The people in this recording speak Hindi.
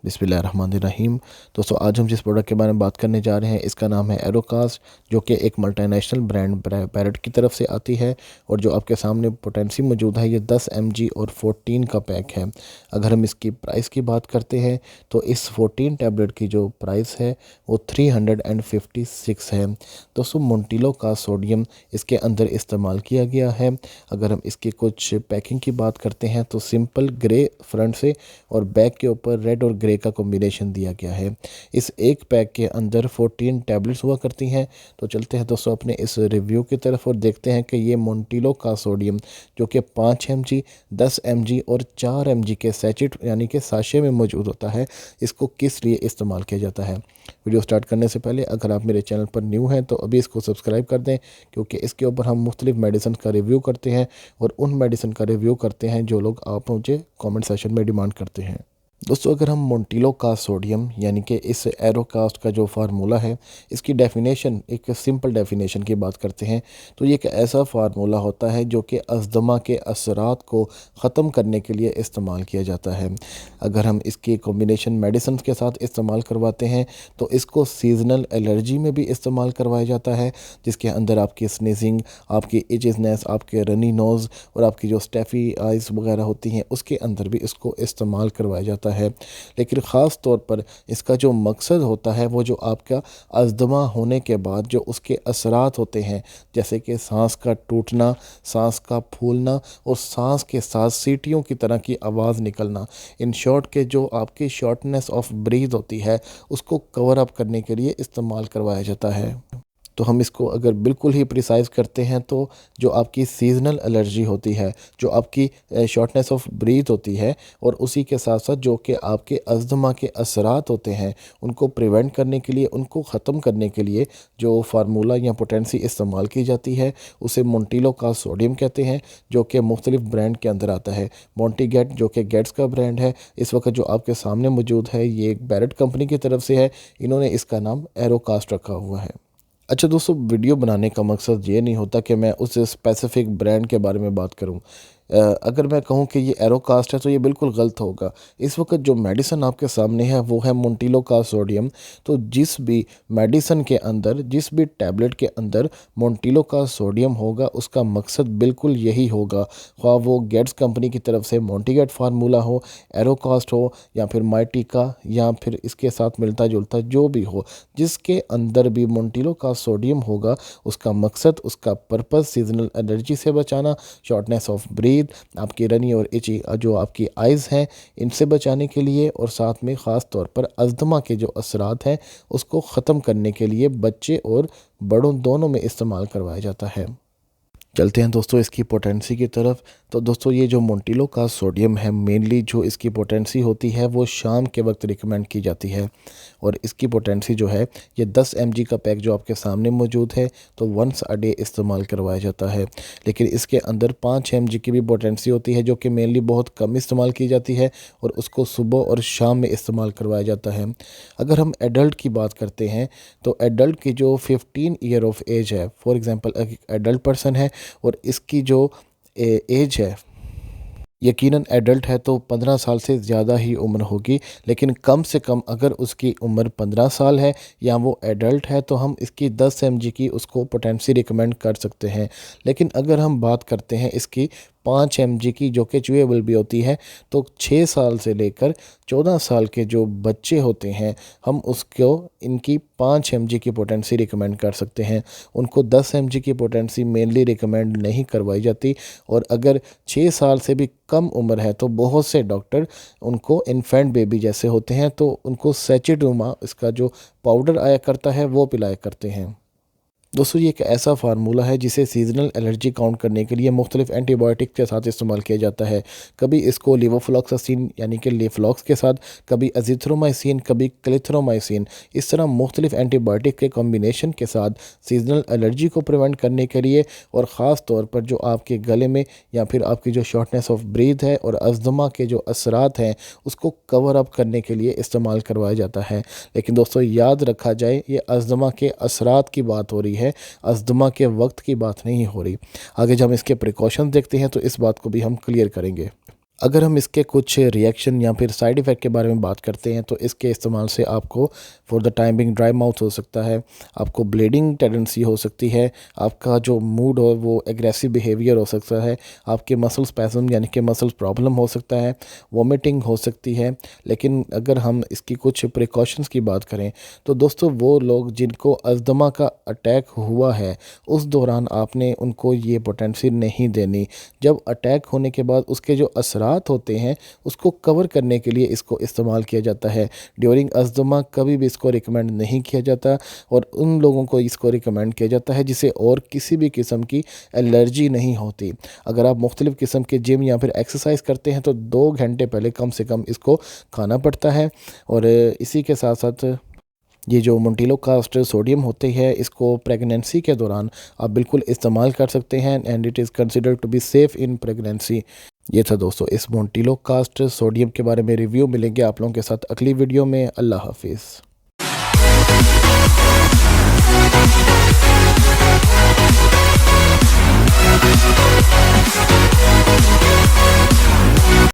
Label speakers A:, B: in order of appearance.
A: बिस्मिल्लाहिर्रहमानिर्रहीम। दोस्तों, आज हम जिस प्रोडक्ट के बारे में बात करने जा रहे हैं इसका नाम है एरोकास्ट, जो कि एक मल्टीनेशनल ब्रांड पैरेट की तरफ से आती है। और जो आपके सामने पोटेंसी मौजूद है ये 10 mg और 14 का पैक है। अगर हम इसकी प्राइस की बात करते हैं तो इस 14 टैबलेट की जो प्राइस है वो 356 है। दोस्तों, मोंटिलो का सोडियम इसके अंदर इस्तेमाल किया गया है। अगर हम इसकी कुछ पैकिंग की बात करते हैं तो सिंपल ग्रे फ्रंट से और बैक के ऊपर रेड और ग्रे का कॉम्बिनेशन दिया गया है। इस एक पैक के अंदर 14 टैबलेट्स हुआ करती हैं। तो चलते हैं दोस्तों अपने इस रिव्यू की तरफ और देखते हैं कि ये मोंटिलो का सोडियम जो कि 5 mg, 10 mg और 4 mg के सैचेट यानी कि साशे में मौजूद होता है, इसको किस लिए इस्तेमाल किया जाता है। वीडियो स्टार्ट करने से पहले अगर आप मेरे चैनल पर न्यू हैं तो अभी इसको सब्सक्राइब कर दें, क्योंकि इसके ऊपर हम मुख्तलिफ मेडिसिन का रिव्यू करते हैं और उन मेडिसिन का रिव्यू करते हैं जो लोग आप मुझे कमेंट सेशन में डिमांड करते हैं। दोस्तों, अगर हम मोंटिलो का सोडियम यानी कि इस एरोकास्ट का जो फार्मूला है इसकी डेफिनेशन, एक सिंपल डेफिनेशन की बात करते हैं तो ये एक ऐसा फार्मूला होता है जो कि अस्थमा के असरात को ख़त्म करने के लिए इस्तेमाल किया जाता है। अगर हम इसकी कॉम्बिनेशन मेडिसिन के साथ इस्तेमाल करवाते हैं तो इसको सीजनल एलर्जी में भी इस्तेमाल करवाया जाता है, जिसके अंदर आपकी स्नीजिंग, आपकी इचिसनेस, आपके रनी नोज़ और आपकी जो स्टेफी आइज़ वगैरह होती हैं उसके अंदर भी इसको इस्तेमाल करवाया जाता है। लेकिन ख़ास तौर पर इसका जो मकसद होता है वो जो आपका अस्थमा होने के बाद जो उसके असरात होते हैं, जैसे कि सांस का टूटना, सांस का फूलना और सांस के साथ सीटियों की तरह की आवाज़ निकलना, इन शॉर्ट के जो आपकी शॉर्टनेस ऑफ ब्रीथ होती है उसको कवर अप करने के लिए इस्तेमाल करवाया जाता है। तो हम इसको अगर बिल्कुल ही प्रिसाइज़ करते हैं तो जो आपकी सीजनल एलर्जी होती है, जो आपकी शॉर्टनेस ऑफ ब्रीथ होती है और उसी के साथ साथ जो कि आपके अस्थमा के असरात होते हैं उनको प्रिवेंट करने के लिए, उनको ख़त्म करने के लिए जो फार्मूला या पोटेंसी इस्तेमाल की जाती है उसे मोंटिलो का सोडियम कहते हैं, जो कि मुख्तलिफ ब्रांड के अंदर आता है। मोंटीगेट जो कि गेट्स का ब्रांड है, इस वक्त जो आपके सामने मौजूद है ये एक बैरेट कंपनी की तरफ से है। इन्होंने इसका नाम एरोकास्ट रखा हुआ है। अच्छा दोस्तों, वीडियो बनाने का मकसद ये नहीं होता कि मैं उस स्पेसिफिक ब्रांड के बारे में बात करूं। अगर मैं कहूं कि ये एरोकास्ट है तो ये बिल्कुल गलत होगा। इस वक्त जो मेडिसिन आपके सामने है वो है मोंटिलो का सोडियम। तो जिस भी मेडिसिन के अंदर, जिस भी टैबलेट के अंदर मोंटिलो का सोडियम होगा उसका मकसद बिल्कुल यही होगा, ख्वाह वो गेट्स कंपनी की तरफ से मोंटीगेट फार्मूला हो, एरोकास्ट हो या फिर माइटिका या फिर इसके साथ मिलता जुलता जो भी हो, जिसके अंदर भी मोंटिलो का सोडियम होगा उसका मकसद, उसका पर्पस सीजनल एलर्जी से बचाना, शॉर्टनेस ऑफ ब्रीथ, आपकी रनी और इची जो आपकी आइज़ हैं इनसे बचाने के लिए, और साथ में ख़ास तौर पर अस्थमा के जो असरात हैं उसको ख़त्म करने के लिए बच्चे और बड़ों दोनों में इस्तेमाल करवाया जाता है। चलते हैं दोस्तों इसकी पोटेंसी की तरफ। तो दोस्तों, ये जो मोंटिलो का सोडियम है, मेनली जो इसकी पोटेंसी होती है वो शाम के वक्त रिकमेंड की जाती है। और इसकी पोटेंसी जो है ये 10 mg का पैक जो आपके सामने मौजूद है तो वंस अ डे इस्तेमाल करवाया जाता है। लेकिन इसके अंदर 5 mg की भी पोटेंसी होती है जो कि मेनली बहुत कम इस्तेमाल की जाती है और उसको सुबह और शाम में इस्तेमाल करवाया जाता है। अगर हम एडल्ट की बात करते हैं तो एडल्ट की जो 15 ईयर ऑफ एज है, फॉर एग्ज़ाम्पल एक एडल्ट पर्सन है और इसकी जो एज है, यकीनन एडल्ट है तो 15 साल से ज़्यादा ही उम्र होगी, लेकिन कम से कम अगर उसकी उम्र 15 साल है या वो एडल्ट है तो हम इसकी 10 mg की उसको पोटेंसी रिकमेंड कर सकते हैं। लेकिन अगर हम बात करते हैं इसकी 5 mg की जो कि च्यूएबल भी होती है, तो 6 साल से लेकर 14 साल के जो बच्चे होते हैं हम उसको इनकी 5 mg की पोटेंसी रिकमेंड कर सकते हैं। उनको 10 mg की पोटेंसी मेनली रिकमेंड नहीं करवाई जाती। और अगर 6 साल से भी कम उम्र है तो बहुत से डॉक्टर उनको इन्फेंट बेबी जैसे होते हैं तो उनको सैचिडोमा, इसका जो पाउडर आया करता है वो पिलाया करते हैं। दोस्तों, ये एक ऐसा फार्मूला है जिसे सीजनल एलर्जी काउंट करने के लिए मुख्तलिफ एंटीबायोटिक के साथ इस्तेमाल किया जाता है। कभी इसको लेवोफ्लॉक्सासिन यानी कि लेफ्लॉक्स के साथ, कभी अजिथ्रोमाइसिन, कभी क्लिथ्रोमाइसिन, इस तरह मुख्तलिफ एंटीबायोटिक के कॉम्बिनेशन के साथ सीजनल एलर्जी को प्रिवेंट करने के लिए और ख़ास तौर पर जो आपके गले में या फिर आपकी जो शॉर्टनेस ऑफ ब्रीथ है और अस्थमा के जो असरात हैं उसको कवर अप करने के लिए इस्तेमाल करवाया जाता है। लेकिन दोस्तों, याद रखा जाए ये अस्थमा के असरात की बात हो रही है, अस्थमा के वक्त की बात नहीं हो रही। आगे जब हम इसके प्रिकॉशन देखते हैं तो इस बात को भी हम क्लियर करेंगे। अगर हम इसके कुछ रिएक्शन या फिर साइड इफ़ेक्ट के बारे में बात करते हैं तो इसके इस्तेमाल से आपको for the time being dry mouth हो सकता है, आपको ब्लीडिंग टेंडेंसी हो सकती है, आपका जो मूड हो वो एग्रेसिव बिहेवियर हो सकता है, आपके मसल स्पैज़म यानी कि मसल्स प्रॉब्लम हो सकता है, वोमिटिंग हो सकती है। लेकिन अगर हम इसकी कुछ प्रिकॉशंस की बात करें तो दोस्तों वो लोग जिनको अस्थमा का अटैक हुआ है उस दौरान आपने उनको ये पोटेंसी नहीं देनी। जब अटैक होने के बाद उसके जो असरात होते हैं उसको कवर करने के लिए इसको इस्तेमाल किया जाता है। ड्यूरिंग अस्थमा कभी भी इसको रिकमेंड नहीं किया जाता और उन लोगों को इसको रिकमेंड किया जाता है जिसे और किसी भी किस्म की एलर्जी नहीं होती। अगर आप मुख्तलिफ़ किस्म के जिम या फिर एक्सरसाइज करते हैं तो 2 घंटे पहले कम से कम इसको खाना पड़ता है। और इसी के साथ साथ ये जो मोंटिलो कास्ट सोडियम होती है इसको प्रेगनेंसी के दौरान आप बिल्कुल इस्तेमाल कर सकते हैं and it is considered to be safe in pregnancy. ये था दोस्तों इस मोंटिलो कास्ट सोडियम के बारे में रिव्यू। मिलेंगे आप लोगों के साथ अगली वीडियो में। अल्लाह हाफिज़।